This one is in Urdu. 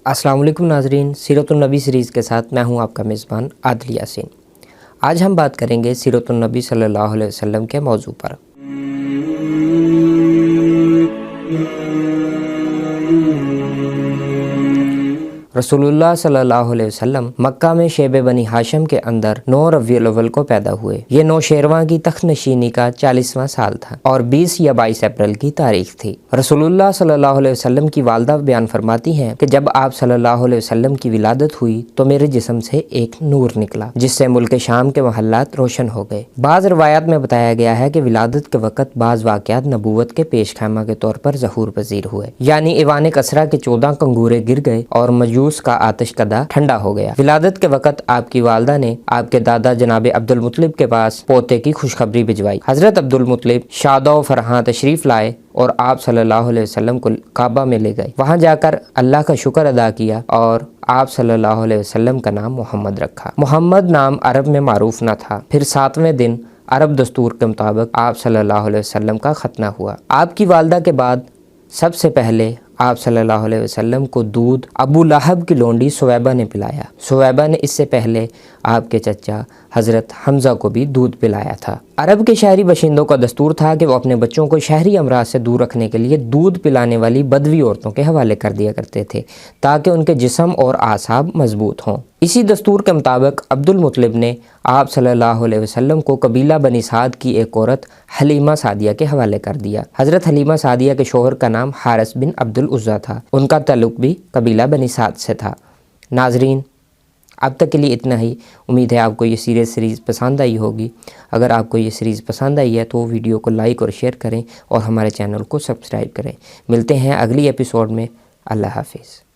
السلام علیکم ناظرین، سیرت النبی سیریز کے ساتھ میں ہوں آپ کا میزبان عادل یاسین۔ آج ہم بات کریں گے سیرت النبی صلی اللہ علیہ وسلم کے موضوع پر۔ رسول اللہ صلی اللہ علیہ وسلم مکہ میں شیب بنی ہاشم کے اندر 9 ربیع الاول کو پیدا ہوئے۔ یہ نوشیروان کی تخت نشینی کا 40واں سال تھا اور 20 یا 22 اپریل کی تاریخ تھی۔ رسول اللہ صلی اللہ علیہ وسلم کی والدہ بیان فرماتی ہیں کہ جب آپ صلی اللہ علیہ وسلم کی ولادت ہوئی تو میرے جسم سے ایک نور نکلا جس سے ملک شام کے محلات روشن ہو گئے۔ بعض روایات میں بتایا گیا ہے کہ ولادت کے وقت بعض واقعات نبوت کے پیش خیمہ کے طور پر ظہور پذیر ہوئے، یعنی ایوان کسریٰ کے 14 کنگورے گر گئے اور مجوس کا آتش کدہ ٹھنڈا ہو گیا۔ ولادت کے وقت آپ کی والدہ نے آپ کے دادا جناب عبد المطلب کے پاس پوتے کی خوشخبری بھجوائی۔ حضرت عبد المطلب شادہ و فرحاں تشریف لائے اور آپ صلی اللہ علیہ وسلم کو کعبہ میں لے گئے۔ وہاں جا کر اللہ کا شکر ادا کیا اور آپ صلی اللہ علیہ وسلم کا نام محمد رکھا۔ محمد نام عرب میں معروف نہ تھا۔ پھر 7ویں دن عرب دستور کے مطابق آپ صلی اللہ علیہ وسلم کا ختنہ ہوا۔ آپ کی والدہ کے بعد سب سے پہلے آپ صلی اللہ علیہ وسلم کو دودھ ابو لہب کی لونڈی سویبہ نے پلایا۔ سویبہ نے اس سے پہلے آپ کے چچا حضرت حمزہ کو بھی دودھ پلایا تھا۔ عرب کے شہری باشندوں کا دستور تھا کہ وہ اپنے بچوں کو شہری امراض سے دور رکھنے کے لیے دودھ پلانے والی بدوی عورتوں کے حوالے کر دیا کرتے تھے تاکہ ان کے جسم اور اعصاب مضبوط ہوں۔ اسی دستور کے مطابق عبد المطلب نے آپ صلی اللہ علیہ وسلم کو قبیلہ بنی سعد کی ایک عورت حلیمہ سعدیہ کے حوالے کر دیا۔ حضرت حلیمہ سعدیہ کے شوہر کا نام حارث بن عبد العزیٰ تھا۔ ان کا تعلق بھی قبیلہ بنی سعد سے تھا۔ ناظرین، اب تک کے لیے اتنا ہی۔ امید ہے آپ کو یہ سیریز پسند آئی ہوگی۔ اگر آپ کو یہ سیریز پسند آئی ہے تو ویڈیو کو لائک اور شیئر کریں اور ہمارے چینل کو سبسکرائب کریں۔ ملتے ہیں اگلی ایپیسوڈ میں۔ اللہ حافظ۔